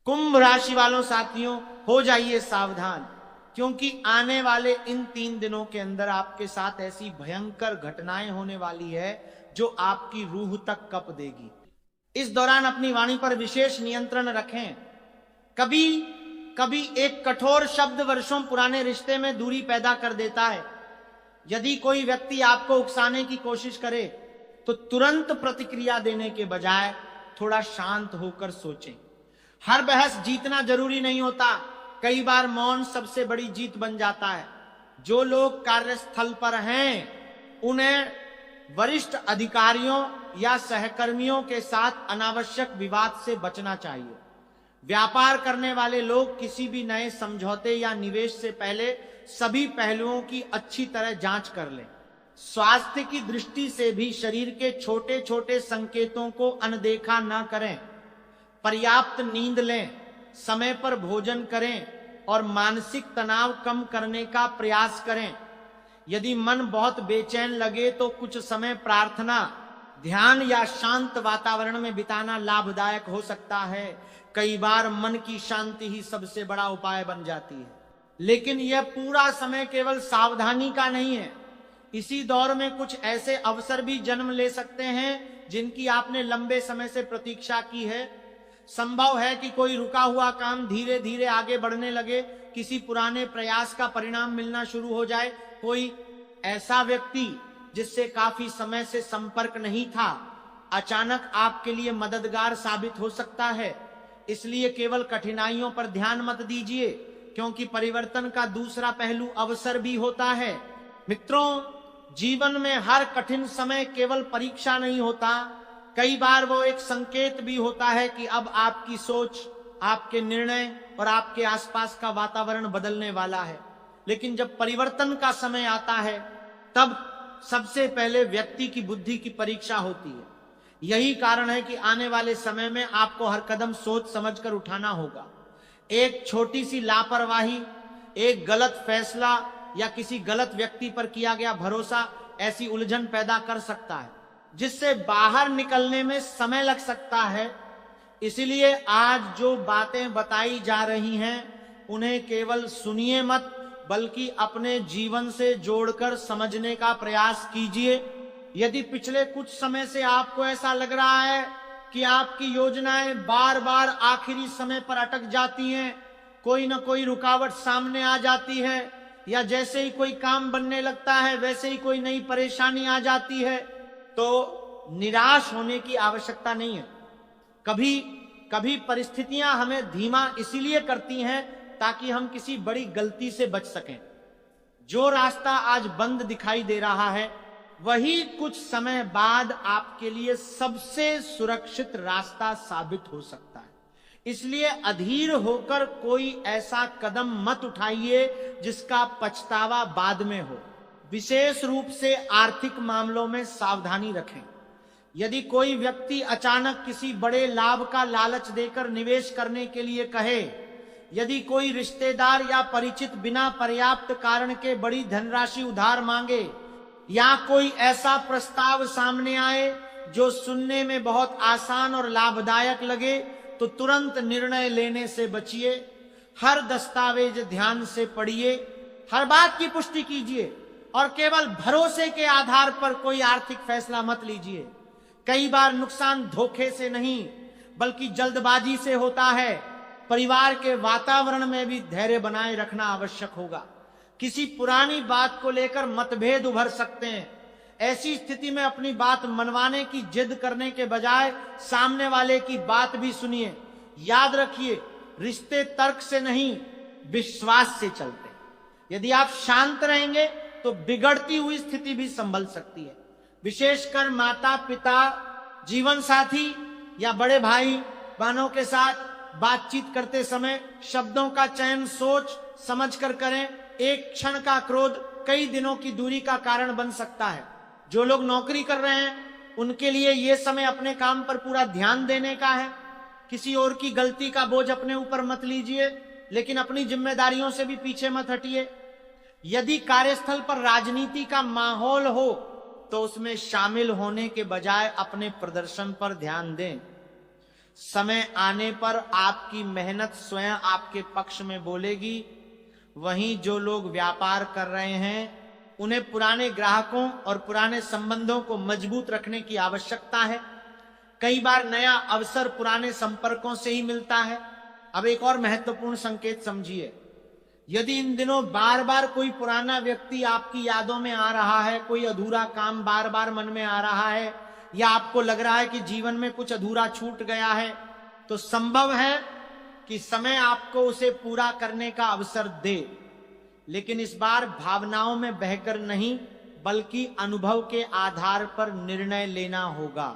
कुंभ राशि वालों साथियों, हो जाइए सावधान, क्योंकि आने वाले इन 3 दिनों के अंदर आपके साथ ऐसी भयंकर घटनाएं होने वाली है जो आपकी रूह तक कप देगी। इस दौरान अपनी वाणी पर विशेष नियंत्रण रखें। कभी कभी एक कठोर शब्द वर्षों पुराने रिश्ते में दूरी पैदा कर देता है। यदि कोई व्यक्ति आपको उकसाने की कोशिश करे तो तुरंत प्रतिक्रिया देने के बजाय थोड़ा शांत होकर सोचें। हर बहस जीतना जरूरी नहीं होता, कई बार मौन सबसे बड़ी जीत बन जाता है। जो लोग कार्यस्थल पर हैं उन्हें वरिष्ठ अधिकारियों या सहकर्मियों के साथ अनावश्यक विवाद से बचना चाहिए। व्यापार करने वाले लोग किसी भी नए समझौते या निवेश से पहले सभी पहलुओं की अच्छी तरह जांच कर लें। स्वास्थ्य की दृष्टि से भी शरीर के छोटे छोटे संकेतों को अनदेखा न करें। पर्याप्त नींद लें, समय पर भोजन करें और मानसिक तनाव कम करने का प्रयास करें। यदि मन बहुत बेचैन लगे तो कुछ समय प्रार्थना, ध्यान या शांत वातावरण में बिताना लाभदायक हो सकता है। कई बार मन की शांति ही सबसे बड़ा उपाय बन जाती है। लेकिन यह पूरा समय केवल सावधानी का नहीं है। इसी दौर में कुछ ऐसे अवसर भी जन्म ले सकते हैं जिनकी आपने लंबे समय से प्रतीक्षा की है। संभव है कि कोई रुका हुआ काम धीरे धीरे आगे बढ़ने लगे, किसी पुराने प्रयास का परिणाम मिलना शुरू हो जाए। कोई ऐसा व्यक्ति जिससे काफी समय से संपर्क नहीं था अचानक आपके लिए मददगार साबित हो सकता है। इसलिए केवल कठिनाइयों पर ध्यान मत दीजिए, क्योंकि परिवर्तन का दूसरा पहलू अवसर भी होता है। मित्रों, जीवन में हर कठिन समय केवल परीक्षा नहीं होता, कई बार वो एक संकेत भी होता है कि अब आपकी सोच, आपके निर्णय और आपके आसपास का वातावरण बदलने वाला है। लेकिन जब परिवर्तन का समय आता है तब सबसे पहले व्यक्ति की बुद्धि की परीक्षा होती है। यही कारण है कि आने वाले समय में आपको हर कदम सोच समझकर उठाना होगा। एक छोटी सी लापरवाही, एक गलत फैसला या किसी गलत व्यक्ति पर किया गया भरोसा ऐसी उलझन पैदा कर सकता है जिससे बाहर निकलने में समय लग सकता है। इसलिए आज जो बातें बताई जा रही हैं उन्हें केवल सुनिए मत, बल्कि अपने जीवन से जोड़कर समझने का प्रयास कीजिए। यदि पिछले कुछ समय से आपको ऐसा लग रहा है कि आपकी योजनाएं बार बार आखिरी समय पर अटक जाती हैं, कोई न कोई रुकावट सामने आ जाती है, या जैसे ही कोई काम बनने लगता है वैसे ही कोई नई परेशानी आ जाती है, तो निराश होने की आवश्यकता नहीं है। कभी कभी परिस्थितियां हमें धीमा इसीलिए करती हैं ताकि हम किसी बड़ी गलती से बच सकें। जो रास्ता आज बंद दिखाई दे रहा है वही कुछ समय बाद आपके लिए सबसे सुरक्षित रास्ता साबित हो सकता है। इसलिए अधीर होकर कोई ऐसा कदम मत उठाइए जिसका पछतावा बाद में हो। विशेष रूप से आर्थिक मामलों में सावधानी रखें। यदि कोई व्यक्ति अचानक किसी बड़े लाभ का लालच देकर निवेश करने के लिए कहे, यदि कोई रिश्तेदार या परिचित बिना पर्याप्त कारण के बड़ी धनराशि उधार मांगे, या कोई ऐसा प्रस्ताव सामने आए जो सुनने में बहुत आसान और लाभदायक लगे, तो तुरंत निर्णय लेने से बचिए। हर दस्तावेज ध्यान से पढ़िए, हर बात की पुष्टि कीजिए और केवल भरोसे के आधार पर कोई आर्थिक फैसला मत लीजिए। कई बार नुकसान धोखे से नहीं बल्कि जल्दबाजी से होता है। परिवार के वातावरण में भी धैर्य बनाए रखना आवश्यक होगा। किसी पुरानी बात को लेकर मतभेद उभर सकते हैं। ऐसी स्थिति में अपनी बात मनवाने की जिद करने के बजाय सामने वाले की बात भी सुनिए। याद रखिए, रिश्ते तर्क से नहीं विश्वास से चलते हैं। यदि आप शांत रहेंगे तो बिगड़ती हुई स्थिति भी संभल सकती है। विशेषकर माता पिता, जीवन साथी या बड़े भाई बहनों के साथ बातचीत करते समय शब्दों का चयन सोच समझकर करें। एक क्षण का क्रोध कई दिनों की दूरी का कारण बन सकता है। जो लोग नौकरी कर रहे हैं उनके लिए यह समय अपने काम पर पूरा ध्यान देने का है। किसी और की गलती का बोझ अपने ऊपर मत लीजिए, लेकिन अपनी जिम्मेदारियों से भी पीछे मत हटिए। यदि कार्यस्थल पर राजनीति का माहौल हो तो उसमें शामिल होने के बजाय अपने प्रदर्शन पर ध्यान दें। समय आने पर आपकी मेहनत स्वयं आपके पक्ष में बोलेगी। वहीं जो लोग व्यापार कर रहे हैं उन्हें पुराने ग्राहकों और पुराने संबंधों को मजबूत रखने की आवश्यकता है। कई बार नया अवसर पुराने संपर्कों से ही मिलता है। अब एक और महत्वपूर्ण संकेत समझिए, यदि इन दिनों बार बार कोई पुराना व्यक्ति आपकी यादों में आ रहा है, कोई अधूरा काम बार बार मन में आ रहा है, या आपको लग रहा है कि जीवन में कुछ अधूरा छूट गया है, तो संभव है कि समय आपको उसे पूरा करने का अवसर दे। लेकिन इस बार भावनाओं में बहकर नहीं, बल्कि अनुभव के आधार पर निर्णय लेना होगा।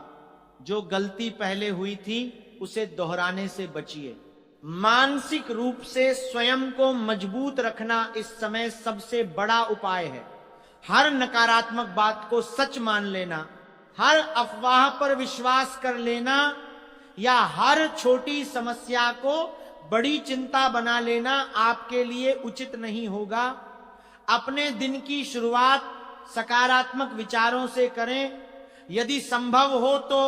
जो गलती पहले हुई थी उसे दोहराने से बचिए। मानसिक रूप से स्वयं को मजबूत रखना इस समय सबसे बड़ा उपाय है। हर नकारात्मक बात को सच मान लेना, हर अफवाह पर विश्वास कर लेना या हर छोटी समस्या को बड़ी चिंता बना लेना आपके लिए उचित नहीं होगा। अपने दिन की शुरुआत सकारात्मक विचारों से करें। यदि संभव हो तो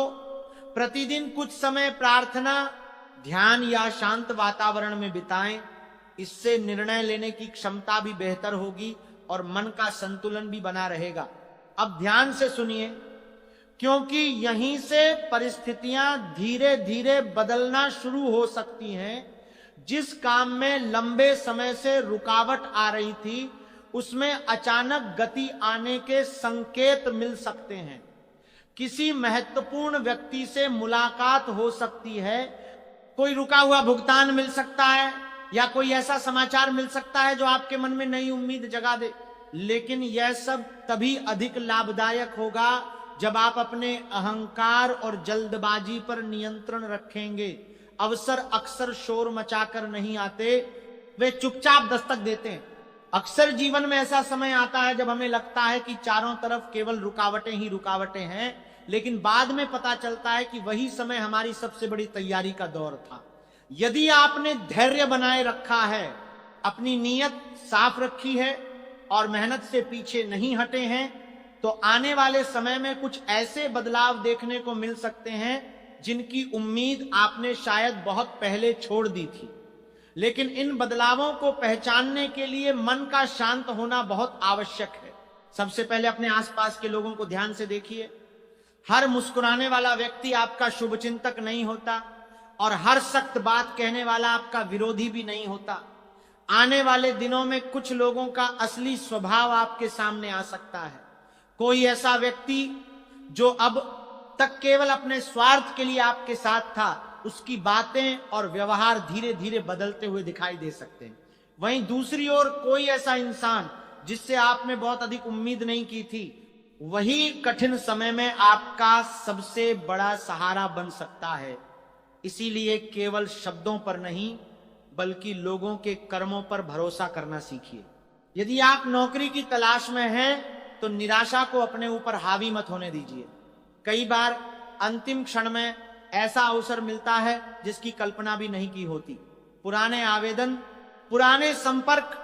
प्रतिदिन कुछ समय प्रार्थना, ध्यान या शांत वातावरण में बिताएं। इससे निर्णय लेने की क्षमता भी बेहतर होगी और मन का संतुलन भी बना रहेगा। अब ध्यान से सुनिए, क्योंकि यहीं से परिस्थितियां धीरे धीरे बदलना शुरू हो सकती हैं। जिस काम में लंबे समय से रुकावट आ रही थी, उसमें अचानक गति आने के संकेत मिल सकते हैं। किसी महत्वपूर्ण व्यक्ति से मुलाकात हो सकती है, कोई रुका हुआ भुगतान मिल सकता है, या कोई ऐसा समाचार मिल सकता है जो आपके मन में नई उम्मीद जगा दे। लेकिन यह सब तभी अधिक लाभदायक होगा जब आप अपने अहंकार और जल्दबाजी पर नियंत्रण रखेंगे। अवसर अक्सर शोर मचाकर नहीं आते, वे चुपचाप दस्तक देते हैं। अक्सर जीवन में ऐसा समय आता है जब हमें लगता है कि चारों तरफ केवल रुकावटें ही रुकावटें हैं, लेकिन बाद में पता चलता है कि वही समय हमारी सबसे बड़ी तैयारी का दौर था। यदि आपने धैर्य बनाए रखा है, अपनी नीयत साफ रखी है और मेहनत से पीछे नहीं हटे हैं, तो आने वाले समय में कुछ ऐसे बदलाव देखने को मिल सकते हैं जिनकी उम्मीद आपने शायद बहुत पहले छोड़ दी थी। लेकिन इन बदलावों को पहचानने के लिए मन का शांत होना बहुत आवश्यक है। सबसे पहले अपने आसपास के लोगों को ध्यान से देखिए। हर मुस्कुराने वाला व्यक्ति आपका शुभचिंतक नहीं होता और हर सख्त बात कहने वाला आपका विरोधी भी नहीं होता। आने वाले दिनों में कुछ लोगों का असली स्वभाव आपके सामने आ सकता है। कोई ऐसा व्यक्ति जो अब तक केवल अपने स्वार्थ के लिए आपके साथ था, उसकी बातें और व्यवहार धीरे धीरे बदलते हुए दिखाई दे सकते हैं। वहीं दूसरी ओर कोई ऐसा इंसान जिससे आपने बहुत अधिक उम्मीद नहीं की थी, वही कठिन समय में आपका सबसे बड़ा सहारा बन सकता है। इसीलिए केवल शब्दों पर नहीं, बल्कि लोगों के कर्मों पर भरोसा करना सीखिए। यदि आप नौकरी की तलाश में हैं, तो निराशा को अपने ऊपर हावी मत होने दीजिए। कई बार अंतिम क्षण में ऐसा अवसर मिलता है जिसकी कल्पना भी नहीं की होती। पुराने आवेदन, पुराने संपर्क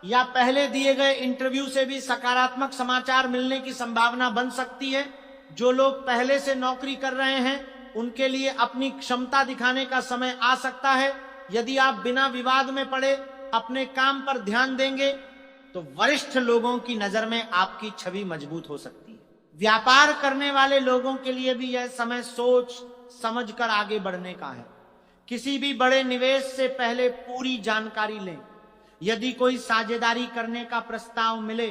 या पहले दिए गए इंटरव्यू से भी सकारात्मक समाचार मिलने की संभावना बन सकती है। जो लोग पहले से नौकरी कर रहे हैं, उनके लिए अपनी क्षमता दिखाने का समय आ सकता है। यदि आप बिना विवाद में पड़े अपने काम पर ध्यान देंगे, तो वरिष्ठ लोगों की नजर में आपकी छवि मजबूत हो सकती है। व्यापार करने वाले लोगों के लिए भी यह समय सोच समझकर आगे बढ़ने का है। किसी भी बड़े निवेश से पहले पूरी जानकारी लें। यदि कोई साझेदारी करने का प्रस्ताव मिले,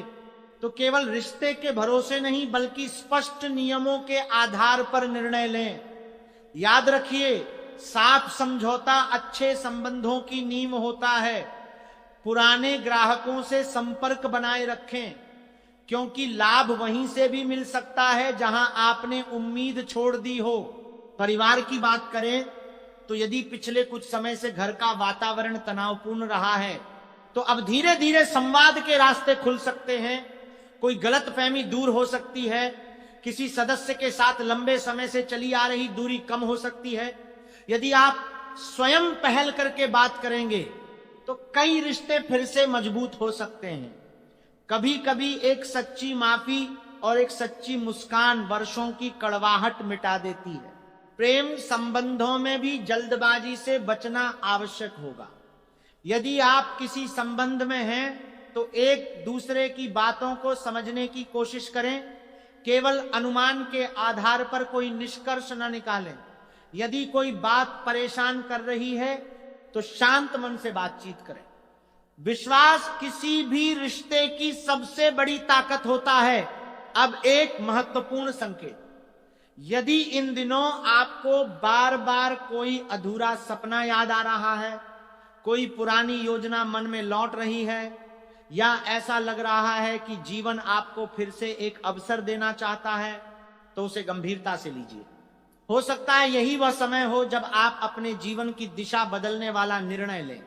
तो केवल रिश्ते के भरोसे नहीं, बल्कि स्पष्ट नियमों के आधार पर निर्णय लें। याद रखिए, साफ समझौता अच्छे संबंधों की नींव होता है। पुराने ग्राहकों से संपर्क बनाए रखें, क्योंकि लाभ वहीं से भी मिल सकता है जहां आपने उम्मीद छोड़ दी हो। परिवार की बात करें तो यदि पिछले कुछ समय से घर का वातावरण तनावपूर्ण रहा है, तो अब धीरे धीरे संवाद के रास्ते खुल सकते हैं। कोई गलतफहमी दूर हो सकती है। किसी सदस्य के साथ लंबे समय से चली आ रही दूरी कम हो सकती है। यदि आप स्वयं पहल करके बात करेंगे, तो कई रिश्ते फिर से मजबूत हो सकते हैं। कभी कभी एक सच्ची माफी और एक सच्ची मुस्कान वर्षों की कड़वाहट मिटा देती है। प्रेम संबंधों में भी जल्दबाजी से बचना आवश्यक होगा। यदि आप किसी संबंध में हैं तो एक दूसरे की बातों को समझने की कोशिश करें, केवल अनुमान के आधार पर कोई निष्कर्ष न निकालें। यदि कोई बात परेशान कर रही है तो शांत मन से बातचीत करें। विश्वास किसी भी रिश्ते की सबसे बड़ी ताकत होता है। अब एक महत्वपूर्ण संकेत, यदि इन दिनों आपको बार बार कोई अधूरा सपना याद आ रहा है, कोई पुरानी योजना मन में लौट रही है, या ऐसा लग रहा है कि जीवन आपको फिर से एक अवसर देना चाहता है, तो उसे गंभीरता से लीजिए। हो सकता है यही वह समय हो जब आप अपने जीवन की दिशा बदलने वाला निर्णय लें,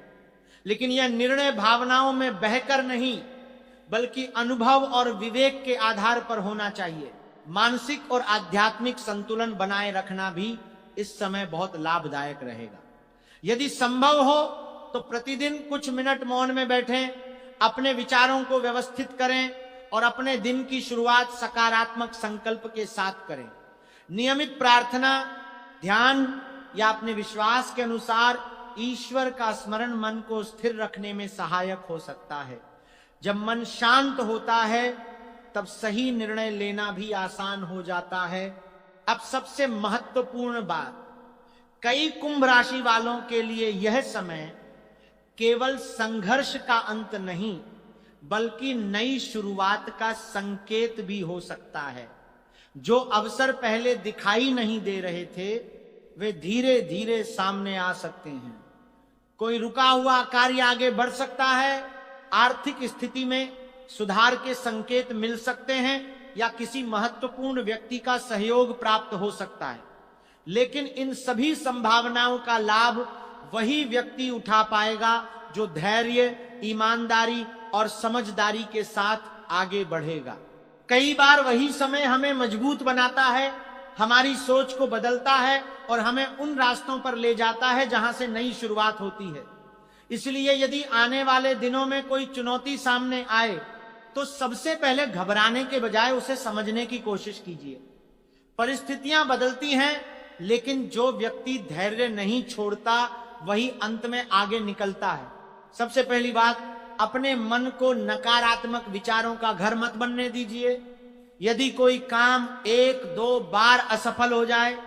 लेकिन यह निर्णय भावनाओं में बहकर नहीं बल्कि अनुभव और विवेक के आधार पर होना चाहिए। मानसिक और आध्यात्मिक संतुलन बनाए रखना भी इस समय बहुत लाभदायक रहेगा। यदि संभव हो तो प्रतिदिन कुछ मिनट मौन में बैठें, अपने विचारों को व्यवस्थित करें और अपने दिन की शुरुआत सकारात्मक संकल्प के साथ करें। नियमित प्रार्थना, ध्यान या अपने विश्वास के अनुसार ईश्वर का स्मरण मन को स्थिर रखने में सहायक हो सकता है। जब मन शांत होता है तब सही निर्णय लेना भी आसान हो जाता है। अब सबसे महत्वपूर्ण बात, कई कुंभ राशि वालों के लिए यह समय केवल संघर्ष का अंत नहीं बल्कि नई शुरुआत का संकेत भी हो सकता है। जो अवसर पहले दिखाई नहीं दे रहे थे वे धीरे धीरे सामने आ सकते हैं। कोई रुका हुआ कार्य आगे बढ़ सकता है, आर्थिक स्थिति में सुधार के संकेत मिल सकते हैं या किसी महत्वपूर्ण व्यक्ति का सहयोग प्राप्त हो सकता है। लेकिन इन सभी संभावनाओं का लाभ वही व्यक्ति उठा पाएगा जो धैर्य, ईमानदारी और समझदारी के साथ आगे बढ़ेगा। कई बार वही समय हमें मजबूत बनाता है, हमारी सोच को बदलता है और हमें उन रास्तों पर ले जाता है जहां से नई शुरुआत होती है। इसलिए यदि आने वाले दिनों में कोई चुनौती सामने आए तो सबसे पहले घबराने के बजाय उसे समझने की कोशिश कीजिए। परिस्थितियां बदलती हैं, लेकिन जो व्यक्ति धैर्य नहीं छोड़ता वही अंत में आगे निकलता है। सबसे पहली बात, अपने मन को नकारात्मक विचारों का घर मत बनने दीजिए। यदि कोई काम 1-2 बार असफल हो जाए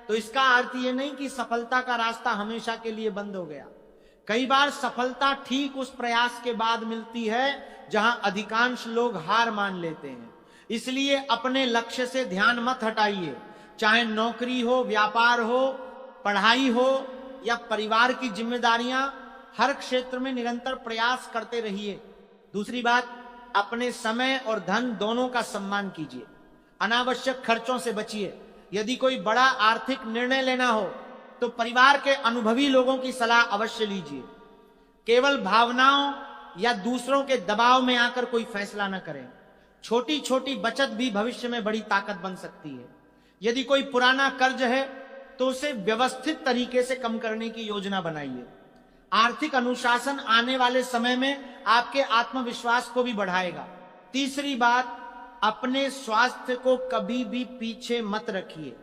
तो इसका अर्थ यह नहीं कि सफलता का रास्ता हमेशा के लिए बंद हो गया। कई बार सफलता ठीक उस प्रयास के बाद मिलती है जहां अधिकांश लोग हार मान लेते हैं। इसलिए अपने लक्ष्य से ध्यान मत हटाइए, चाहे नौकरी हो, व्यापार हो, पढ़ाई हो या परिवार की जिम्मेदारियां, हर क्षेत्र में निरंतर प्रयास करते रहिए। दूसरी बात, अपने समय और धन दोनों का सम्मान कीजिए। अनावश्यक खर्चों से बचिए। यदि कोई बड़ा आर्थिक निर्णय लेना हो तो परिवार के अनुभवी लोगों की सलाह अवश्य लीजिए। केवल भावनाओं या दूसरों के दबाव में आकर कोई फैसला न करें। छोटी छोटी बचत भी भविष्य में बड़ी ताकत बन सकती है। यदि कोई पुराना कर्ज है तो उसे व्यवस्थित तरीके से कम करने की योजना बनाइए। आर्थिक अनुशासन आने वाले समय में आपके आत्मविश्वास को भी बढ़ाएगा। तीसरी बात, अपने स्वास्थ्य को कभी भी पीछे मत रखिए।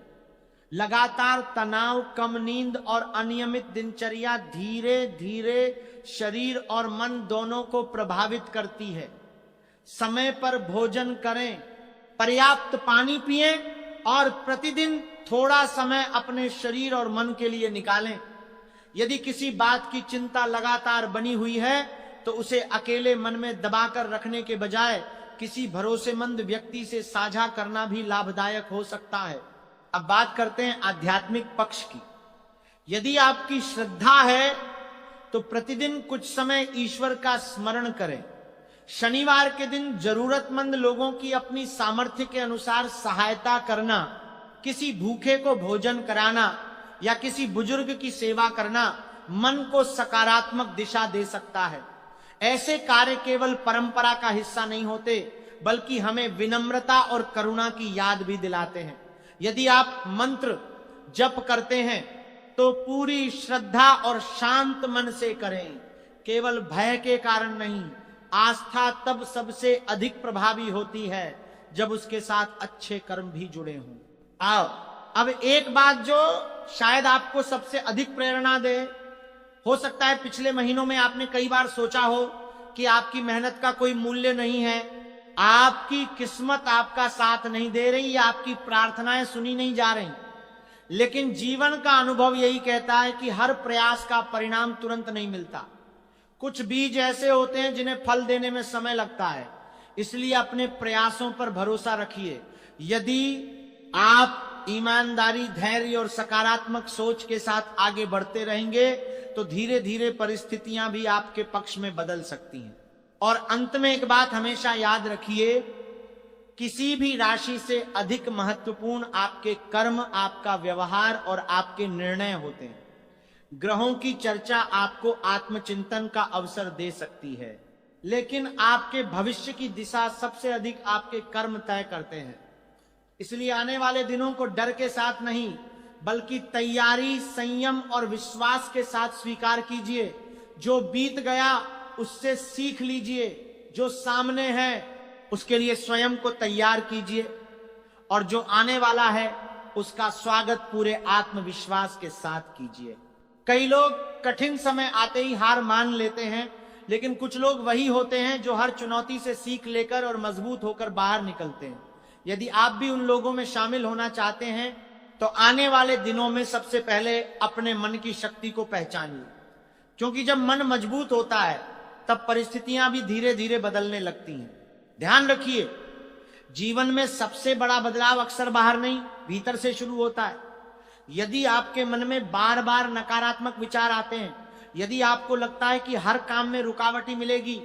लगातार तनाव, कम नींद और अनियमित दिनचर्या धीरे धीरे शरीर और मन दोनों को प्रभावित करती है। समय पर भोजन करें, पर्याप्त पानी पिएं और प्रतिदिन थोड़ा समय अपने शरीर और मन के लिए निकालें। यदि किसी बात की चिंता लगातार बनी हुई है तो उसे अकेले मन में दबाकर रखने के बजाय किसी भरोसेमंद व्यक्ति से साझा करना भी लाभदायक हो सकता है। अब बात करते हैं आध्यात्मिक पक्ष की। यदि आपकी श्रद्धा है तो प्रतिदिन कुछ समय ईश्वर का स्मरण करें। शनिवार के दिन जरूरतमंद लोगों की अपनी सामर्थ्य के अनुसार सहायता करना, किसी भूखे को भोजन कराना या किसी बुजुर्ग की सेवा करना मन को सकारात्मक दिशा दे सकता है। ऐसे कार्य केवल परंपरा का हिस्सा नहीं होते बल्कि हमें विनम्रता और करुणा की याद भी दिलाते हैं। यदि आप मंत्र जप करते हैं तो पूरी श्रद्धा और शांत मन से करें, केवल भय के कारण नहीं। आस्था तब सबसे अधिक प्रभावी होती है जब उसके साथ अच्छे कर्म भी जुड़े हों। आओ अब एक बात जो शायद आपको सबसे अधिक प्रेरणा दे, हो सकता है पिछले महीनों में आपने कई बार सोचा हो कि आपकी मेहनत का कोई मूल्य नहीं है, आपकी किस्मत आपका साथ नहीं दे रही या आपकी प्रार्थनाएं सुनी नहीं जा रही। लेकिन जीवन का अनुभव यही कहता है कि हर प्रयास का परिणाम तुरंत नहीं मिलता। कुछ बीज ऐसे होते हैं जिन्हें फल देने में समय लगता है, इसलिए अपने प्रयासों पर भरोसा रखिए। यदि आप ईमानदारी, धैर्य और सकारात्मक सोच के साथ आगे बढ़ते रहेंगे तो धीरे धीरे परिस्थितियां भी आपके पक्ष में बदल सकती हैं। और अंत में एक बात हमेशा याद रखिए, किसी भी राशि से अधिक महत्वपूर्ण आपके कर्म, आपका व्यवहार और आपके निर्णय होते हैं। ग्रहों की चर्चा आपको आत्मचिंतन का अवसर दे सकती है, लेकिन आपके भविष्य की दिशा सबसे अधिक आपके कर्म तय करते हैं। इसलिए आने वाले दिनों को डर के साथ नहीं, बल्कि तैयारी, संयम और विश्वास के साथ स्वीकार कीजिए। जो बीत गया उससे सीख लीजिए, जो सामने है उसके लिए स्वयं को तैयार कीजिए, और जो आने वाला है उसका स्वागत पूरे आत्मविश्वास के साथ कीजिए। कई लोग कठिन समय आते ही हार मान लेते हैं, लेकिन कुछ लोग वही होते हैं जो हर चुनौती से सीख लेकर और मजबूत होकर बाहर निकलते हैं। यदि आप भी उन लोगों में शामिल होना चाहते हैं तो आने वाले दिनों में सबसे पहले अपने मन की शक्ति को पहचानिए, क्योंकि जब मन मजबूत होता है तब परिस्थितियां भी धीरे धीरे बदलने लगती हैं। ध्यान रखिए, जीवन में सबसे बड़ा बदलाव अक्सर बाहर नहीं, भीतर से शुरू होता है। यदि आपके मन में बार बार नकारात्मक विचार आते हैं, यदि आपको लगता है कि हर काम में रुकावट ही मिलेगी,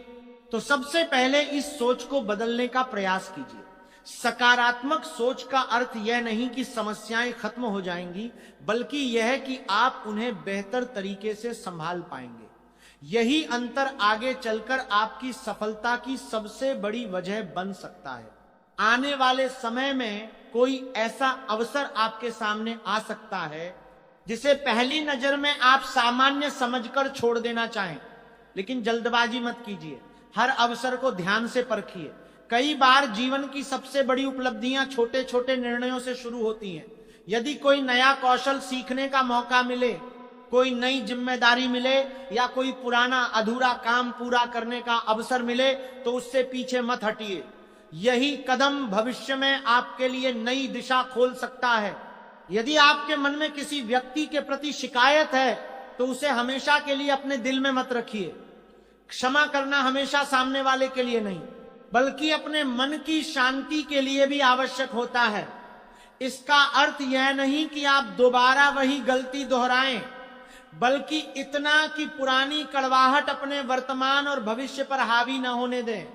तो सबसे पहले इस सोच को बदलने का प्रयास कीजिए। सकारात्मक सोच का अर्थ यह नहीं कि समस्याएं खत्म हो जाएंगी, बल्कि यह कि आप उन्हें बेहतर तरीके से संभाल पाएंगे। यही अंतर आगे चलकर आपकी सफलता की सबसे बड़ी वजह बन सकता है। आने वाले समय में कोई ऐसा अवसर आपके सामने आ सकता है जिसे पहली नजर में आप सामान्य समझकर छोड़ देना चाहें, लेकिन जल्दबाजी मत कीजिए। हर अवसर को ध्यान से परखिए। कई बार जीवन की सबसे बड़ी उपलब्धियां छोटे छोटे निर्णयों से शुरू होती हैं। यदि कोई नया कौशल सीखने का मौका मिले, कोई नई जिम्मेदारी मिले या कोई पुराना अधूरा काम पूरा करने का अवसर मिले, तो उससे पीछे मत हटिए। यही कदम भविष्य में आपके लिए नई दिशा खोल सकता है। यदि आपके मन में किसी व्यक्ति के प्रति शिकायत है तो उसे हमेशा के लिए अपने दिल में मत रखिए। क्षमा करना हमेशा सामने वाले के लिए नहीं, बल्कि अपने मन की शांति के लिए भी आवश्यक होता है। इसका अर्थ यह नहीं कि आप दोबारा वही गलती दोहराएं, बल्कि इतना कि पुरानी कड़वाहट अपने वर्तमान और भविष्य पर हावी न होने दें।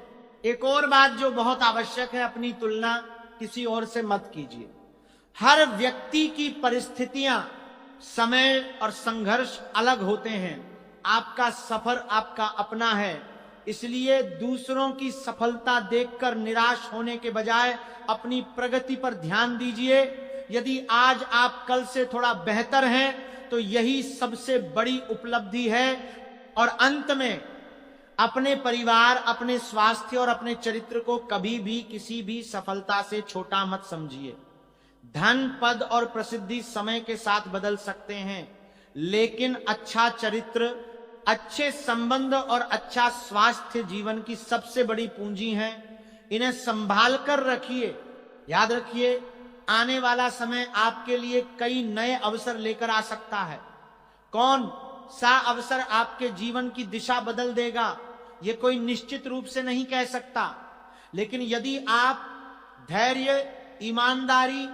एक और बात जो बहुत आवश्यक है, अपनी तुलना किसी और से मत कीजिए। हर व्यक्ति की परिस्थितियां, समय और संघर्ष अलग होते हैं। आपका सफर आपका अपना है, इसलिए दूसरों की सफलता देखकर निराश होने के बजाय अपनी प्रगति पर ध्यान दीजिए। यदि आज आप कल से थोड़ा बेहतर हैं तो यही सबसे बड़ी उपलब्धि है। और अंत में अपने परिवार, अपने स्वास्थ्य और अपने चरित्र को कभी भी किसी भी सफलता से छोटा मत समझिए। धन, पद और प्रसिद्धि समय के साथ बदल सकते हैं, लेकिन अच्छा चरित्र, अच्छे संबंध और अच्छा स्वास्थ्य जीवन की सबसे बड़ी पूंजी है। इन्हें संभाल कर रखिए। याद रखिए, आने वाला समय आपके लिए कई नए अवसर लेकर आ सकता है। कौन सा अवसर आपके जीवन की दिशा बदल देगा, ये कोई निश्चित रूप से नहीं कह सकता, लेकिन यदि आप धैर्य, ईमानदारी,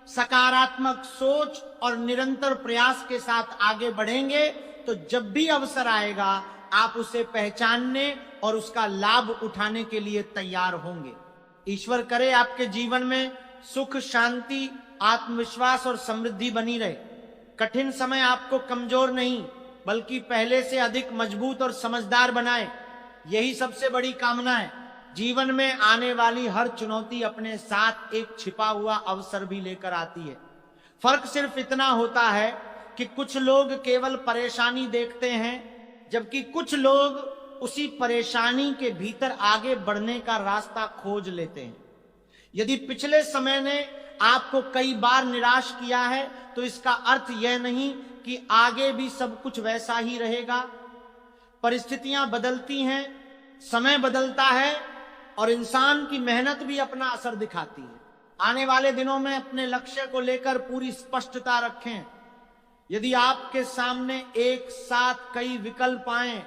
सकारात्मक सोच और निरंतर प्रयास के साथ आगे बढ़ेंगे तो जब भी अवसर आएगा आप उसे पहचानने और उसका लाभ उठाने के लिए तैयार होंगे। ईश्वर करे आपके जीवन में सुख, शांति, आत्मविश्वास और समृद्धि बनी रहे। कठिन समय आपको कमजोर नहीं, बल्कि पहले से अधिक मजबूत और समझदार बनाए। यही सबसे बड़ी कामना है। जीवन में आने वाली हर चुनौती अपने साथ एक छिपा हुआ अवसर भी लेकर आती है। फर्क सिर्फ इतना होता है कि कुछ लोग केवल परेशानी देखते हैं, जबकि कुछ लोग उसी परेशानी के भीतर आगे बढ़ने का रास्ता खोज लेते हैं। यदि पिछले समय ने आपको कई बार निराश किया है तो इसका अर्थ यह नहीं कि आगे भी सब कुछ वैसा ही रहेगा। परिस्थितियां बदलती हैं, समय बदलता है और इंसान की मेहनत भी अपना असर दिखाती है। आने वाले दिनों में अपने लक्ष्य को लेकर पूरी स्पष्टता रखें। यदि आपके सामने एक साथ कई विकल्प आए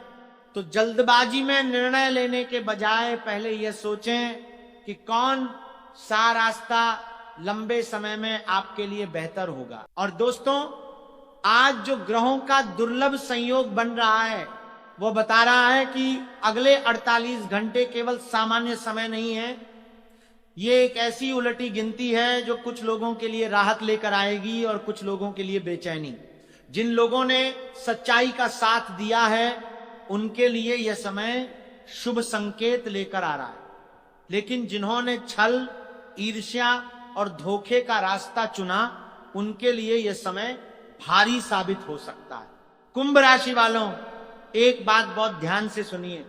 तो जल्दबाजी में निर्णय लेने के बजाय पहले यह सोचें कि कौन सा रास्ता लंबे समय में आपके लिए बेहतर होगा। और दोस्तों, आज जो ग्रहों का दुर्लभ संयोग बन रहा है वो बता रहा है कि अगले 48 घंटे केवल सामान्य समय नहीं है। ये एक ऐसी उलटी गिनती है जो कुछ लोगों के लिए राहत लेकर आएगी और कुछ लोगों के लिए बेचैनी। जिन लोगों ने सच्चाई का साथ दिया है उनके लिए यह समय शुभ संकेत लेकर आ रहा है, लेकिन जिन्होंने छल, ईर्ष्या और धोखे का रास्ता चुना उनके लिए यह समय भारी साबित हो सकता है। कुंभ राशि वालों, एक बात बहुत ध्यान से सुनिए।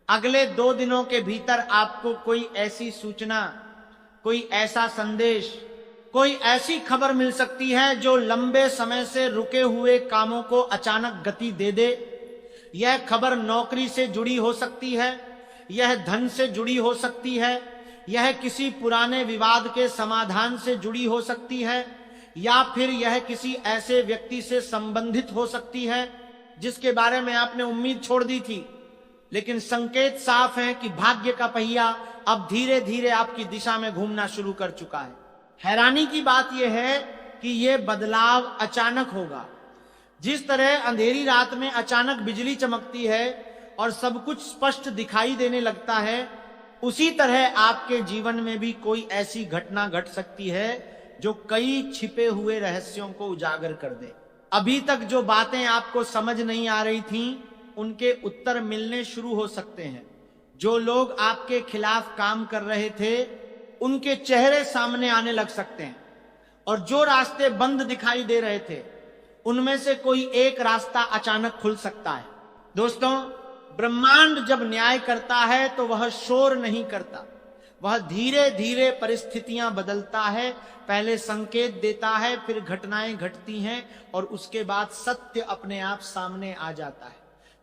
अगले 2 दिनों के भीतर आपको कोई ऐसी सूचना, कोई ऐसा संदेश, कोई ऐसी खबर मिल सकती है जो लंबे समय से रुके हुए कामों को अचानक गति दे दे। यह खबर नौकरी से जुड़ी हो सकती है, यह धन से जुड़ी हो सकती है, यह किसी पुराने विवाद के समाधान से जुड़ी हो सकती है, या फिर यह किसी ऐसे व्यक्ति से संबंधित हो सकती है जिसके बारे में आपने उम्मीद छोड़ दी थी। लेकिन संकेत साफ है कि भाग्य का पहिया अब धीरे धीरे आपकी दिशा में घूमना शुरू कर चुका है। हैरानी की बात यह है कि यह बदलाव अचानक होगा। जिस तरह अंधेरी रात में अचानक बिजली चमकती है और सब कुछ स्पष्ट दिखाई देने लगता है, उसी तरह आपके जीवन में भी कोई ऐसी घटना घट सकती है जो कई छिपे हुए रहस्यों को उजागर कर दे। अभी तक जो बातें आपको समझ नहीं आ रही थीं, उनके उत्तर मिलने शुरू हो सकते हैं। जो लोग आपके खिलाफ काम कर रहे थे उनके चेहरे सामने आने लग सकते हैं, और जो रास्ते बंद दिखाई दे रहे थे उनमें से कोई एक रास्ता अचानक खुल सकता है। दोस्तों, ब्रह्मांड जब न्याय करता है तो वह शोर नहीं करता, वह धीरे धीरे परिस्थितियां बदलता है। पहले संकेत देता है, फिर घटनाएं घटती हैं और उसके बाद सत्य अपने आप सामने आ जाता है।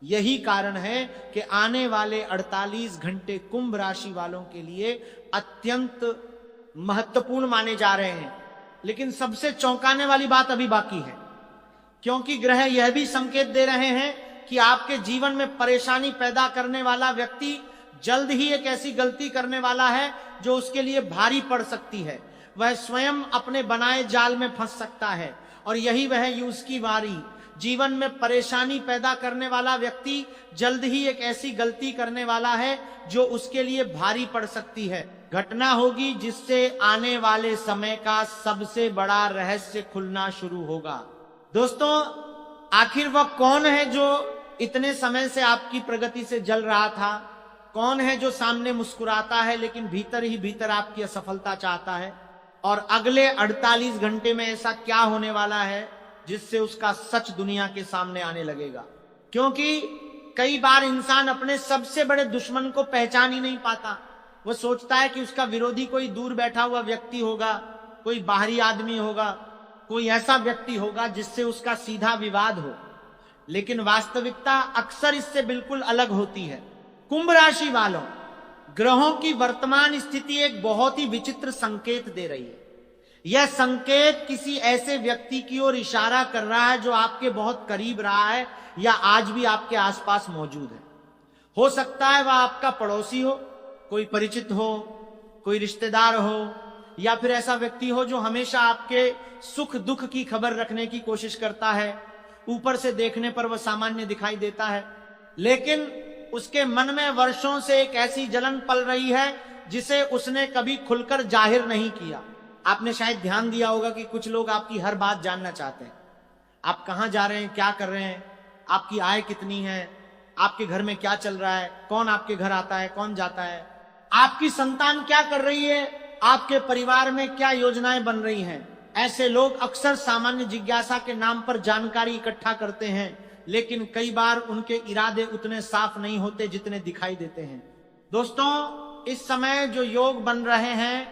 यही कारण है कि आने वाले 48 घंटे कुंभ राशि वालों के लिए अत्यंत महत्वपूर्ण माने जा रहे हैं। लेकिन सबसे चौंकाने वाली बात अभी बाकी है, क्योंकि ग्रह यह भी संकेत दे रहे हैं कि आपके जीवन में परेशानी पैदा करने वाला व्यक्ति जल्द ही एक ऐसी गलती करने वाला है जो उसके लिए भारी पड़ सकती है। वह स्वयं अपने बनाए जाल में फंस सकता है, और यही वह उसकी बारी। जीवन में परेशानी पैदा करने वाला व्यक्ति जल्द ही एक ऐसी गलती करने वाला है जो उसके लिए भारी पड़ सकती है। घटना होगी जिससे आने वाले समय का सबसे बड़ा रहस्य खुलना शुरू होगा। दोस्तों, आखिर वह कौन है जो इतने समय से आपकी प्रगति से जल रहा था? कौन है जो सामने मुस्कुराता है लेकिन भीतर ही भीतर आपकी असफलता चाहता है? और अगले 48 घंटे में ऐसा क्या होने वाला है जिससे उसका सच दुनिया के सामने आने लगेगा? क्योंकि कई बार इंसान अपने सबसे बड़े दुश्मन को पहचान ही नहीं पाता। वह सोचता है कि उसका विरोधी कोई दूर बैठा हुआ व्यक्ति होगा, कोई बाहरी आदमी होगा, कोई ऐसा व्यक्ति होगा जिससे उसका सीधा विवाद हो। लेकिन वास्तविकता अक्सर इससे बिल्कुल अलग होती है। कुंभ राशि वालों, ग्रहों की वर्तमान स्थिति एक बहुत ही विचित्र संकेत दे रही है। यह संकेत किसी ऐसे व्यक्ति की ओर इशारा कर रहा है जो आपके बहुत करीब रहा है या आज भी आपके आसपास मौजूद है। हो सकता है वह आपका पड़ोसी हो, कोई परिचित हो, कोई रिश्तेदार हो, या फिर ऐसा व्यक्ति हो जो हमेशा आपके सुख दुख की खबर रखने की कोशिश करता है। ऊपर से देखने पर वह सामान्य दिखाई देता है, लेकिन उसके मन में वर्षों से एक ऐसी जलन पल रही है जिसे उसने कभी खुलकर जाहिर नहीं किया। आपने शायद ध्यान दिया होगा कि कुछ लोग आपकी हर बात जानना चाहते हैं। आप कहाँ जा रहे हैं, क्या कर रहे हैं, आपकी आय कितनी है, आपके घर में क्या चल रहा है, कौन आपके घर आता है, कौन जाता है, आपकी संतान क्या कर रही है, आपके परिवार में क्या योजनाएं बन रही हैं। ऐसे लोग अक्सर सामान्य जिज्ञासा के नाम पर जानकारी इकट्ठा करते हैं, लेकिन कई बार उनके इरादे उतने साफ नहीं होते जितने दिखाई देते हैं। दोस्तों, इस समय जो योग बन रहे हैं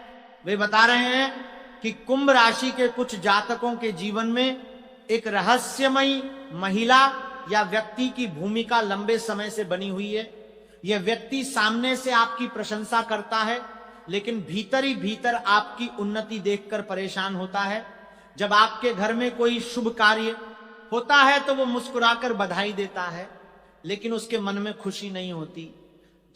वे बता रहे हैं कि कुंभ राशि के कुछ जातकों के जीवन में एक रहस्यमयी महिला या व्यक्ति की भूमिका लंबे समय से बनी हुई है। यह व्यक्ति सामने से आपकी प्रशंसा करता है, लेकिन भीतर ही भीतर आपकी उन्नति देखकर परेशान होता है। जब आपके घर में कोई शुभ कार्य होता है तो वो मुस्कुराकर बधाई देता है, लेकिन उसके मन में खुशी नहीं होती।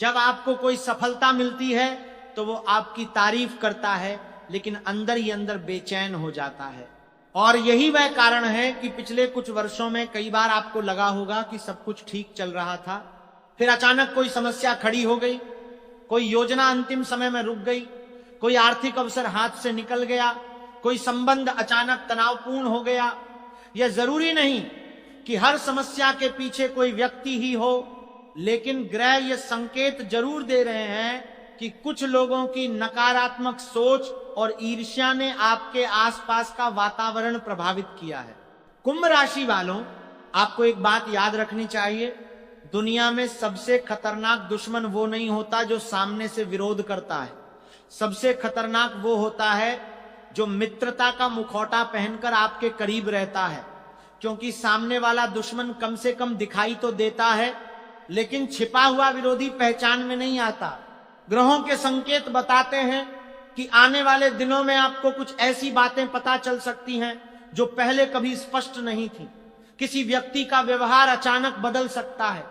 जब आपको कोई सफलता मिलती है तो वो आपकी तारीफ करता है, लेकिन अंदर ही अंदर बेचैन हो जाता है। और यही वह कारण है कि पिछले कुछ वर्षों में कई बार आपको लगा होगा कि सब कुछ ठीक चल रहा था, फिर अचानक कोई समस्या खड़ी हो गई, कोई योजना अंतिम समय में रुक गई, कोई आर्थिक अवसर हाथ से निकल गया, कोई संबंध अचानक तनावपूर्ण हो गया। यह जरूरी नहीं कि हर समस्या के पीछे कोई व्यक्ति ही हो, लेकिन ग्रह ये संकेत जरूर दे रहे हैं कि कुछ लोगों की नकारात्मक सोच और ईर्ष्या ने आपके आसपास का वातावरण प्रभावित किया है। कुंभ राशि वालों, आपको एक बात याद रखनी चाहिए, दुनिया में सबसे खतरनाक दुश्मन वो नहीं होता जो सामने से विरोध करता है। सबसे खतरनाक वो होता है जो मित्रता का मुखौटा पहनकर आपके करीब रहता है, क्योंकि सामने वाला दुश्मन कम से कम दिखाई तो देता है, लेकिन छिपा हुआ विरोधी पहचान में नहीं आता। ग्रहों के संकेत बताते हैं कि आने वाले दिनों में आपको कुछ ऐसी बातें पता चल सकती हैं जो पहले कभी स्पष्ट नहीं थी। किसी व्यक्ति का व्यवहार अचानक बदल सकता है,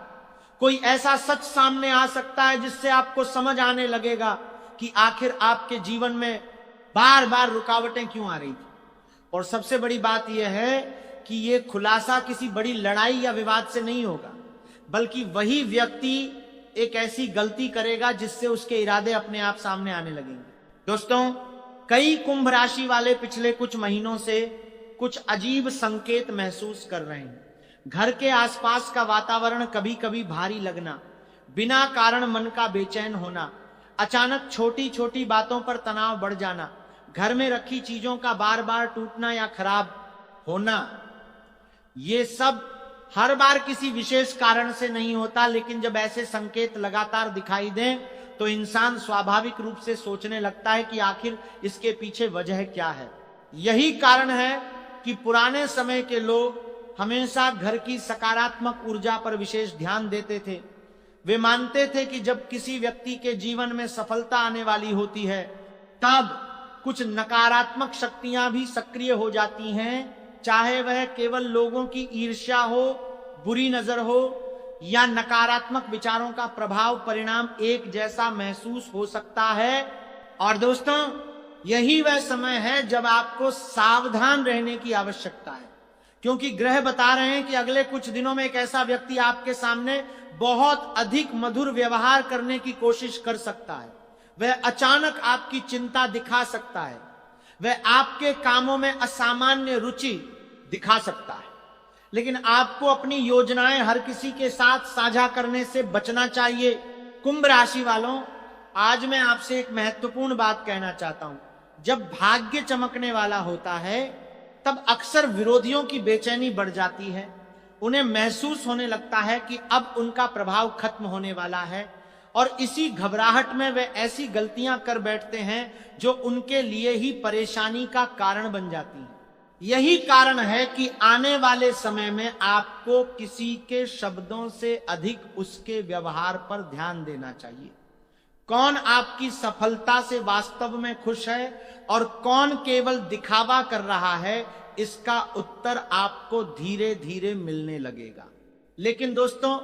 कोई ऐसा सच सामने आ सकता है जिससे आपको समझ आने लगेगा कि आखिर आपके जीवन में बार बार रुकावटें क्यों आ रही थी। और सबसे बड़ी बात यह है कि यह खुलासा किसी बड़ी लड़ाई या विवाद से नहीं होगा, बल्कि वही व्यक्ति एक ऐसी गलती करेगा जिससे उसके इरादे अपने आप सामने आने लगेंगे। दोस्तों, कई कुंभ राशि वाले पिछले कुछ महीनों से कुछ अजीब संकेत महसूस कर रहे हैं। घर के आसपास का वातावरण कभी कभी भारी लगना, बिना कारण मन का बेचैन होना, अचानक छोटी छोटी बातों पर तनाव बढ़ जाना, घर में रखी चीजों का बार बार टूटना या खराब होना, ये सब हर बार किसी विशेष कारण से नहीं होता, लेकिन जब ऐसे संकेत लगातार दिखाई दें तो इंसान स्वाभाविक रूप से सोचने लगता है कि आखिर इसके पीछे वजह क्या है। यही कारण है कि पुराने समय के लोग हमेशा घर की सकारात्मक ऊर्जा पर विशेष ध्यान देते थे। वे मानते थे कि जब किसी व्यक्ति के जीवन में सफलता आने वाली होती है, तब कुछ नकारात्मक शक्तियां भी सक्रिय हो जाती हैं, चाहे वह केवल लोगों की ईर्ष्या हो, बुरी नजर हो या नकारात्मक विचारों का प्रभाव परिणाम एक जैसा महसूस हो सकता है। और दोस्तों, यही वह समय है जब आपको सावधान रहने की आवश्यकता है, क्योंकि ग्रह बता रहे हैं कि अगले कुछ दिनों में एक ऐसा व्यक्ति आपके सामने बहुत अधिक मधुर व्यवहार करने की कोशिश कर सकता है। वह अचानक आपकी चिंता दिखा सकता है, वह आपके कामों में असामान्य रुचि दिखा सकता है, लेकिन आपको अपनी योजनाएं हर किसी के साथ साझा करने से बचना चाहिए। कुंभ राशि वालों, आज मैं आपसे एक महत्वपूर्ण बात कहना चाहता हूं। जब भाग्य चमकने वाला होता है, तब अक्सर विरोधियों की बेचैनी बढ़ जाती है। उन्हें महसूस होने लगता है कि अब उनका प्रभाव खत्म होने वाला है, और इसी घबराहट में वे ऐसी गलतियां कर बैठते हैं जो उनके लिए ही परेशानी का कारण बन जाती हैं। यही कारण है कि आने वाले समय में आपको किसी के शब्दों से अधिक उसके व्यवहार पर ध्यान देना चाहिए। कौन आपकी सफलता से वास्तव में खुश है और कौन केवल दिखावा कर रहा है, इसका उत्तर आपको धीरे धीरे मिलने लगेगा। लेकिन दोस्तों,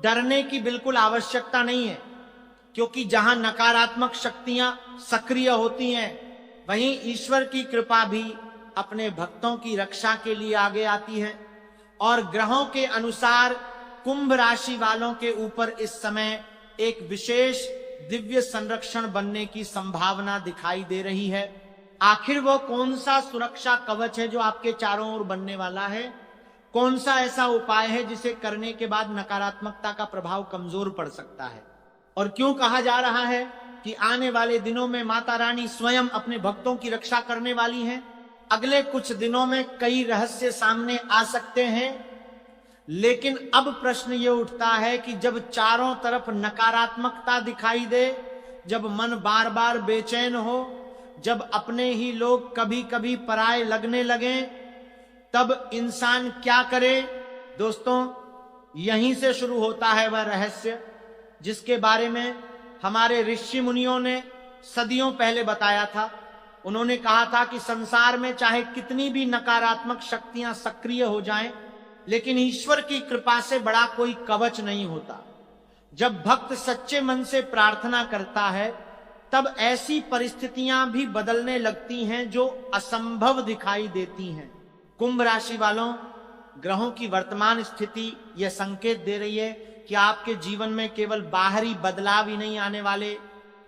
डरने की बिल्कुल आवश्यकता नहीं है, क्योंकि जहां नकारात्मक शक्तियां सक्रिय होती हैं, वहीं ईश्वर की कृपा भी अपने भक्तों की रक्षा के लिए आगे आती है। और ग्रहों के अनुसार कुंभ राशि वालों के ऊपर इस समय एक विशेष दिव्य संरक्षण बनने की संभावना दिखाई दे रही है। आखिर वो कौन सा सुरक्षा कवच है जो आपके चारों ओर बनने वाला है? कौन सा ऐसा उपाय है जिसे करने के बाद नकारात्मकता का प्रभाव कमजोर पड़ सकता है? और क्यों कहा जा रहा है कि आने वाले दिनों में माता रानी स्वयं अपने भक्तों की रक्षा करने वाली हैं? अगले कुछ दिनों में कई रहस्य सामने आ सकते हैं, लेकिन अब प्रश्न ये उठता है कि जब चारों तरफ नकारात्मकता दिखाई दे, जब मन बार बार बेचैन हो, जब अपने ही लोग कभी कभी पराये लगने लगे, तब इंसान क्या करे? दोस्तों, यहीं से शुरू होता है वह रहस्य जिसके बारे में हमारे ऋषि मुनियों ने सदियों पहले बताया था। उन्होंने कहा था कि संसार में चाहे कितनी भी नकारात्मक शक्तियां सक्रिय हो जाएं, लेकिन ईश्वर की कृपा से बड़ा कोई कवच नहीं होता। जब भक्त सच्चे मन से प्रार्थना करता है, तब ऐसी परिस्थितियां भी बदलने लगती हैं जो असंभव दिखाई देती हैं। कुंभ राशि वालों, ग्रहों की वर्तमान स्थिति यह संकेत दे रही है कि आपके जीवन में केवल बाहरी बदलाव ही नहीं आने वाले,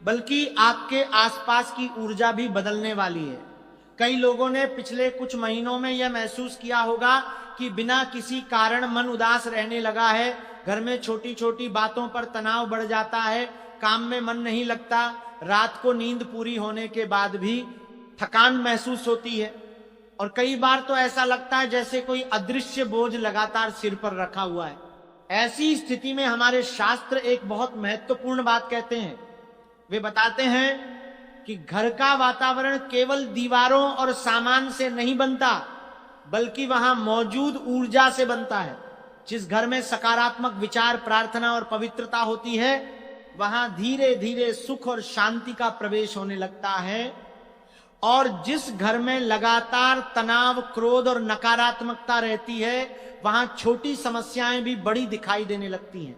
बल्कि आपके आसपास की ऊर्जा भी बदलने वाली है। कई लोगों ने पिछले कुछ महीनों में यह महसूस किया होगा कि बिना किसी कारण मन उदास रहने लगा है, घर में छोटी छोटी बातों पर तनाव बढ़ जाता है, काम में मन नहीं लगता, रात को नींद पूरी होने के बाद भी थकान महसूस होती है, और कई बार तो ऐसा लगता है जैसे कोई अदृश्य बोझ लगातार सिर पर रखा हुआ है। ऐसी स्थिति में हमारे शास्त्र एक बहुत महत्वपूर्ण बात कहते हैं। वे बताते हैं कि घर का वातावरण केवल दीवारों और सामान से नहीं बनता, बल्कि वहां मौजूद ऊर्जा से बनता है। जिस घर में सकारात्मक विचार, प्रार्थना और पवित्रता होती है, वहां धीरे धीरे सुख और शांति का प्रवेश होने लगता है, और जिस घर में लगातार तनाव, क्रोध और नकारात्मकता रहती है, वहां छोटी समस्याएं भी बड़ी दिखाई देने लगती हैं।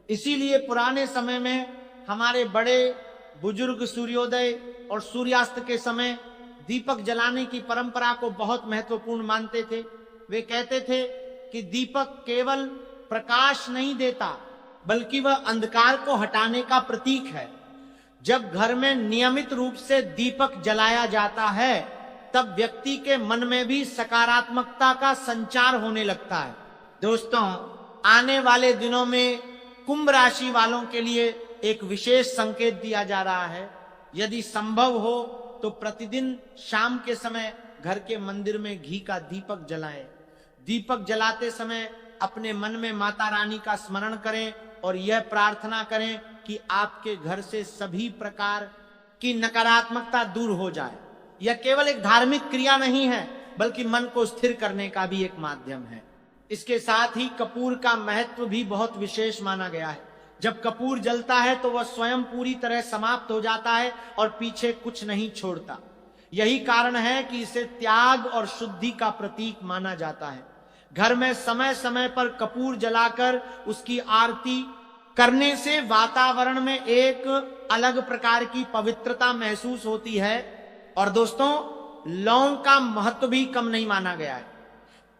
इसीलिए पुराने समय में हमारे बड़े बुजुर्ग सूर्योदय और सूर्यास्त के समय दीपक जलाने की परंपरा को बहुत महत्वपूर्ण मानते थे। वे कहते थे कि दीपक केवल प्रकाश नहीं देता, बल्कि वह अंधकार को हटाने का प्रतीक है। जब घर में नियमित रूप से दीपक जलाया जाता है, तब व्यक्ति के मन में भी सकारात्मकता का संचार होने लगता है। दोस्तों, आने वाले दिनों में कुंभ राशि वालों के लिए एक विशेष संकेत दिया जा रहा है। यदि संभव हो तो प्रतिदिन शाम के समय घर के मंदिर में घी का दीपक जलाएं। दीपक जलाते समय अपने मन में माता रानी का स्मरण करें और यह प्रार्थना करें कि आपके घर से सभी प्रकार की नकारात्मकता दूर हो जाए। यह केवल एक धार्मिक क्रिया नहीं है, बल्कि मन को स्थिर करने का भी एक माध्यम है। इसके साथ ही कपूर का महत्व भी बहुत विशेष माना गया है। जब कपूर जलता है तो वह स्वयं पूरी तरह समाप्त हो जाता है और पीछे कुछ नहीं छोड़ता। यही कारण है कि इसे त्याग और शुद्धि का प्रतीक माना जाता है। घर में समय समय पर कपूर जलाकर उसकी आरती करने से वातावरण में एक अलग प्रकार की पवित्रता महसूस होती है। और दोस्तों, लौंग का महत्व भी कम नहीं माना गया है।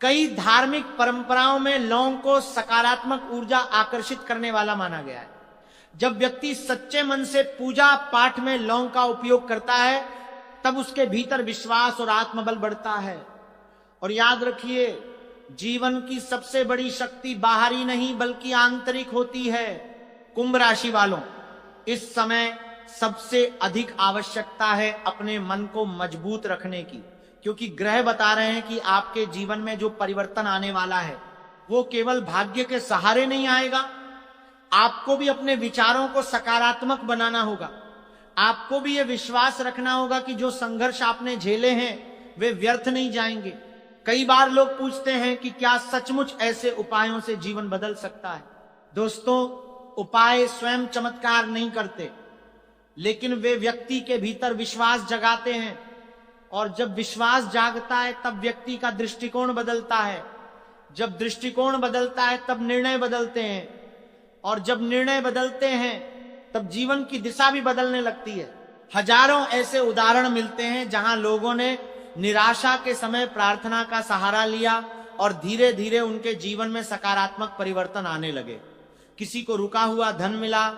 कई धार्मिक परंपराओं में लौंग को सकारात्मक ऊर्जा आकर्षित करने वाला माना गया है। जब व्यक्ति सच्चे मन से पूजा पाठ में लौंग का उपयोग करता है, तब उसके भीतर विश्वास और आत्मबल बढ़ता है। और याद रखिए, जीवन की सबसे बड़ी शक्ति बाहरी नहीं बल्कि आंतरिक होती है। कुंभ राशि वालों, इस समय सबसे अधिक आवश्यकता है अपने मन को मजबूत रखने की, क्योंकि ग्रह बता रहे हैं कि आपके जीवन में जो परिवर्तन आने वाला है वो केवल भाग्य के सहारे नहीं आएगा। आपको भी अपने विचारों को सकारात्मक बनाना होगा। आपको भी यह विश्वास रखना होगा कि जो संघर्ष आपने झेले हैं वे व्यर्थ नहीं जाएंगे। कई बार लोग पूछते हैं कि क्या सचमुच ऐसे उपायों से जीवन बदल सकता है। दोस्तों, उपाय स्वयं चमत्कार नहीं करते, लेकिन वे व्यक्ति के भीतर विश्वास जगाते हैं, और जब विश्वास जागता है तब व्यक्ति का दृष्टिकोण बदलता है। जब दृष्टिकोण बदलता है तब निर्णय बदलते हैं, और जब निर्णय बदलते हैं तब जीवन की दिशा भी बदलने लगती है। हजारों ऐसे उदाहरण मिलते हैं जहां लोगों ने निराशा के समय प्रार्थना का सहारा लिया और धीरे धीरे उनके जीवन में सकारात्मक परिवर्तन आने लगे। किसी को रुका हुआ धन मिला,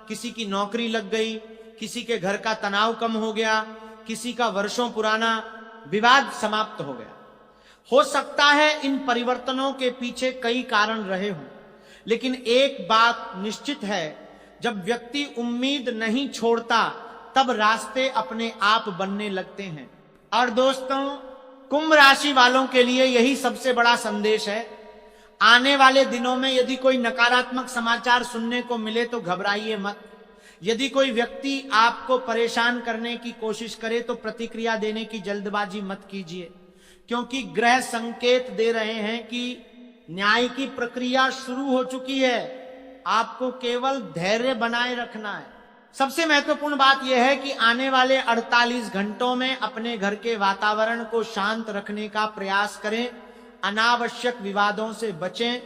किसी की नौकरी लग गई, किसी के घर का तनाव कम हो गया, किसी का वर्षों पुराना विवाद समाप्त हो गया। हो सकता है इन परिवर्तनों के पीछे कई कारण रहे हों, लेकिन एक बात निश्चित है, जब व्यक्ति उम्मीद नहीं छोड़ता तब रास्ते अपने आप बनने लगते हैं। और दोस्तों, कुंभ राशि वालों के लिए यही सबसे बड़ा संदेश है। आने वाले दिनों में यदि कोई नकारात्मक समाचार सुनने को मिले तो घबराइए मत। यदि कोई व्यक्ति आपको परेशान करने की कोशिश करे तो प्रतिक्रिया देने की जल्दबाजी मत कीजिए, क्योंकि ग्रह संकेत दे रहे हैं कि न्याय की प्रक्रिया शुरू हो चुकी है। आपको केवल धैर्य बनाए रखना है। सबसे महत्वपूर्ण बात यह है कि आने वाले 48 घंटों में अपने घर के वातावरण को शांत रखने का प्रयास करें, अनावश्यक विवादों से बचें,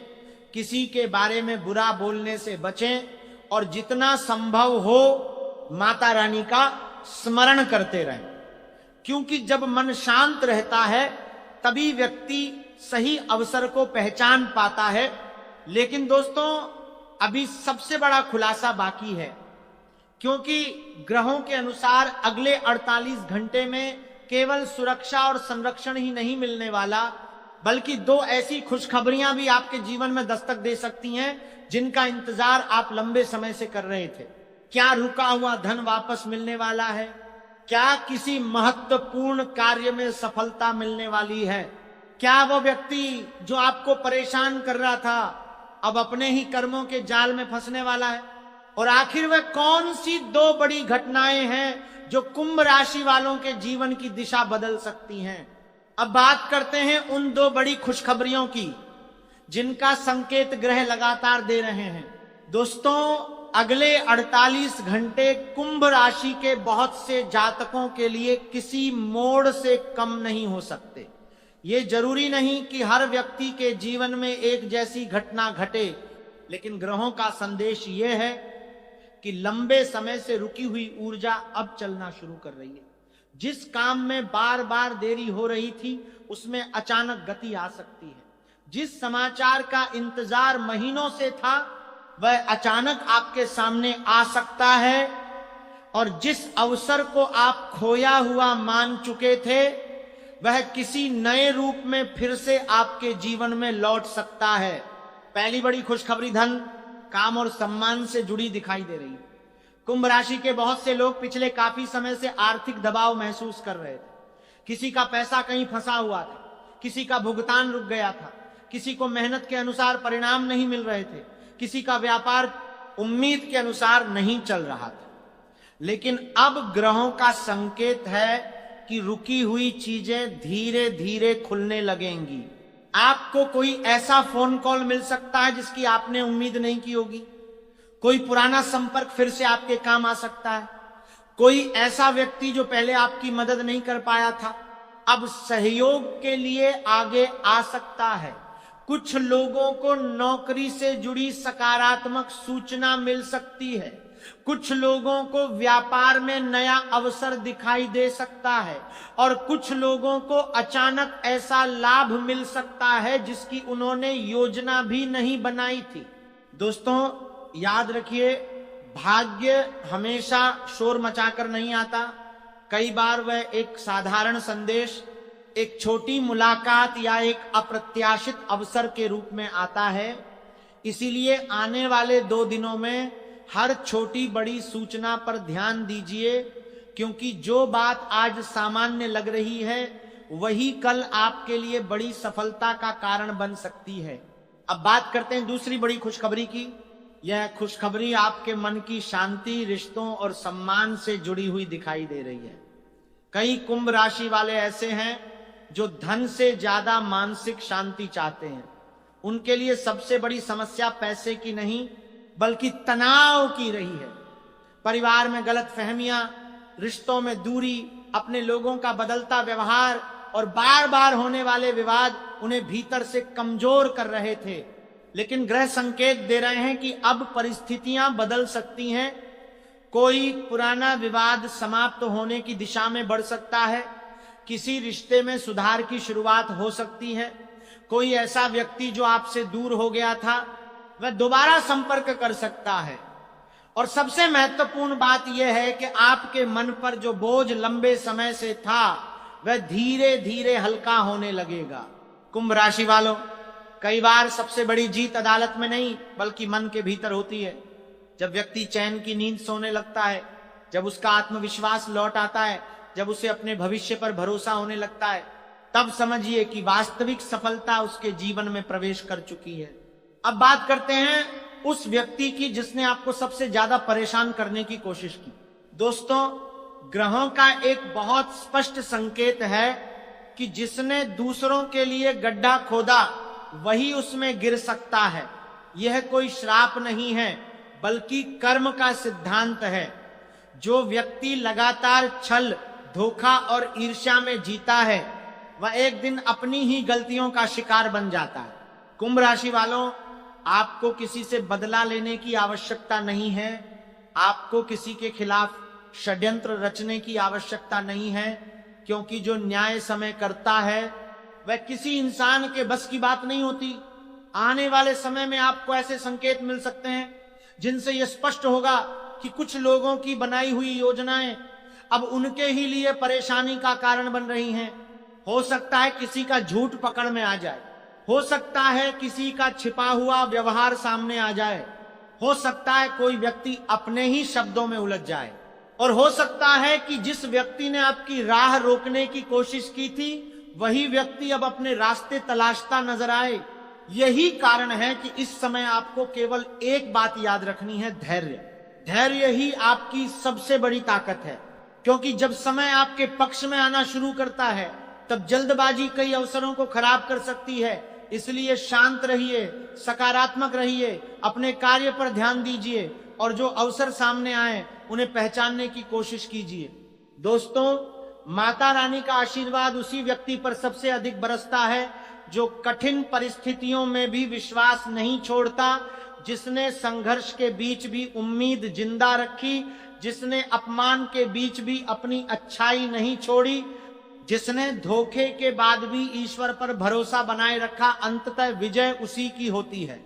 किसी के बारे में बुरा बोलने से बचें और जितना संभव हो माता रानी का स्मरण करते रहें, क्योंकि जब मन शांत रहता है तभी व्यक्ति सही अवसर को पहचान पाता है। लेकिन दोस्तों, अभी सबसे बड़ा खुलासा बाकी है, क्योंकि ग्रहों के अनुसार अगले 48 घंटे में केवल सुरक्षा और संरक्षण ही नहीं मिलने वाला, बल्कि 2 ऐसी खुशखबरियां भी आपके जीवन में दस्तक दे सकती हैं जिनका इंतजार आप लंबे समय से कर रहे थे। क्या रुका हुआ धन वापस मिलने वाला है? क्या किसी महत्वपूर्ण कार्य में सफलता मिलने वाली है? क्या वो व्यक्ति जो आपको परेशान कर रहा था अब अपने ही कर्मों के जाल में फंसने वाला है? और आखिर वह कौन सी 2 बड़ी घटनाएं हैं जो कुंभ राशि वालों के जीवन की दिशा बदल सकती हैं? अब बात करते हैं उन 2 बड़ी खुशखबरियों की जिनका संकेत ग्रह लगातार दे रहे हैं। दोस्तों, अगले 48 घंटे कुंभ राशि के बहुत से जातकों के लिए किसी मोड़ से कम नहीं हो सकते। ये जरूरी नहीं कि हर व्यक्ति के जीवन में एक जैसी घटना घटे, लेकिन ग्रहों का संदेश यह है कि लंबे समय से रुकी हुई ऊर्जा अब चलना शुरू कर रही है। जिस काम में बार बार देरी हो रही थी उसमें अचानक गति आ सकती है। जिस समाचार का इंतजार महीनों से था वह अचानक आपके सामने आ सकता है, और जिस अवसर को आप खोया हुआ मान चुके थे वह किसी नए रूप में फिर से आपके जीवन में लौट सकता है। पहली बड़ी खुशखबरी धन, काम और सम्मान से जुड़ी दिखाई दे रही है। कुंभ राशि के बहुत से लोग पिछले काफी समय से आर्थिक दबाव महसूस कर रहे थे। किसी का पैसा कहीं फंसा हुआ था, किसी का भुगतान रुक गया था, किसी को मेहनत के अनुसार परिणाम नहीं मिल रहे थे, किसी का व्यापार उम्मीद के अनुसार नहीं चल रहा था। लेकिन अब ग्रहों का संकेत है कि रुकी हुई चीजें धीरे धीरे खुलने लगेंगी। आपको कोई ऐसा फोन कॉल मिल सकता है जिसकी आपने उम्मीद नहीं की होगी। कोई पुराना संपर्क फिर से आपके काम आ सकता है। कोई ऐसा व्यक्ति जो पहले आपकी मदद नहीं कर पाया था अब सहयोग के लिए आगे आ सकता है। कुछ लोगों को नौकरी से जुड़ी सकारात्मक सूचना मिल सकती है। कुछ लोगों को व्यापार में नया अवसर दिखाई दे सकता है, और कुछ लोगों को अचानक ऐसा लाभ मिल सकता है जिसकी उन्होंने योजना भी नहीं बनाई थी। दोस्तों, याद रखिए, भाग्य हमेशा शोर मचाकर नहीं आता। कई बार वह एक साधारण संदेश, एक छोटी मुलाकात या एक अप्रत्याशित अवसर के रूप में आता है। इसीलिए आने वाले 2 दिनों में हर छोटी बड़ी सूचना पर ध्यान दीजिए, क्योंकि जो बात आज सामान्य लग रही है वही कल आपके लिए बड़ी सफलता का कारण बन सकती है। अब बात करते हैं दूसरी बड़ी खुशखबरी की। यह खुशखबरी आपके मन की शांति, रिश्तों और सम्मान से जुड़ी हुई दिखाई दे रही है। कई कुंभ राशि वाले ऐसे हैं जो धन से ज्यादा मानसिक शांति चाहते हैं। उनके लिए सबसे बड़ी समस्या पैसे की नहीं बल्कि तनाव की रही है। परिवार में गलतफहमियां, रिश्तों में दूरी, अपने लोगों का बदलता व्यवहार और बार बार होने वाले विवाद उन्हें भीतर से कमजोर कर रहे थे। लेकिन ग्रह संकेत दे रहे हैं कि अब परिस्थितियां बदल सकती हैं। कोई पुराना विवाद समाप्त होने की दिशा में बढ़ सकता है। किसी रिश्ते में सुधार की शुरुआत हो सकती है। कोई ऐसा व्यक्ति जो आपसे दूर हो गया था वह दोबारा संपर्क कर सकता है। और सबसे महत्वपूर्ण बात यह है कि आपके मन पर जो बोझ लंबे समय से था वह धीरे धीरे हल्का होने लगेगा। कुंभ राशि वालों, कई बार सबसे बड़ी जीत अदालत में नहीं बल्कि मन के भीतर होती है। जब व्यक्ति चैन की नींद सोने लगता है, जब उसका आत्मविश्वास लौट आता है, जब उसे अपने भविष्य पर भरोसा होने लगता है, तब समझिए कि वास्तविक सफलता उसके जीवन में प्रवेश कर चुकी है। अब बात करते हैं उस व्यक्ति की जिसने आपको सबसे ज्यादा परेशान करने की कोशिश की। दोस्तों, ग्रहों का एक बहुत स्पष्ट संकेत है कि जिसने दूसरों के लिए गड्ढा खोदा वही उसमें गिर सकता है। यह कोई श्राप नहीं है, बल्कि कर्म का सिद्धांत है। जो व्यक्ति लगातार छल, धोखा और ईर्ष्या में जीता है वह एक दिन अपनी ही गलतियों का शिकार बन जाता है। कुंभ राशि वालों, आपको किसी से बदला लेने की आवश्यकता नहीं है। आपको किसी के खिलाफ षड्यंत्र रचने की आवश्यकता नहीं है, क्योंकि जो न्याय समय करता है वह किसी इंसान के बस की बात नहीं होती। आने वाले समय में आपको ऐसे संकेत मिल सकते हैं जिनसे यह स्पष्ट होगा कि कुछ लोगों की बनाई हुई योजनाएं अब उनके ही लिए परेशानी का कारण बन रही हैं। हो सकता है किसी का झूठ पकड़ में आ जाए, हो सकता है किसी का छिपा हुआ व्यवहार सामने आ जाए, हो सकता है कोई व्यक्ति अपने ही शब्दों में उलझ जाए, और हो सकता है कि जिस व्यक्ति ने आपकी राह रोकने की कोशिश की थी वही व्यक्ति अब अपने रास्ते तलाशता नजर आए। यही कारण है कि इस समय आपको केवल एक बात याद रखनी है, धैर्य। धैर्य ही आपकी सबसे बड़ी ताकत है, क्योंकि जब समय आपके पक्ष में आना शुरू करता है तब जल्दबाजी कई अवसरों को खराब कर सकती है। इसलिए शांत रहिए, सकारात्मक रहिए, अपने कार्य पर ध्यान दीजिए और जो अवसर सामने आए उन्हें पहचानने की कोशिश कीजिए। दोस्तों, माता रानी का आशीर्वाद उसी व्यक्ति पर सबसे अधिक बरसता है जो कठिन परिस्थितियों में भी विश्वास नहीं छोड़ता, जिसने संघर्ष के बीच भी उम्मीद जिंदा रखी, जिसने अपमान के बीच भी अपनी अच्छाई नहीं छोड़ी, जिसने धोखे के बाद भी ईश्वर पर भरोसा बनाए रखा। अंततः विजय उसी की होती है।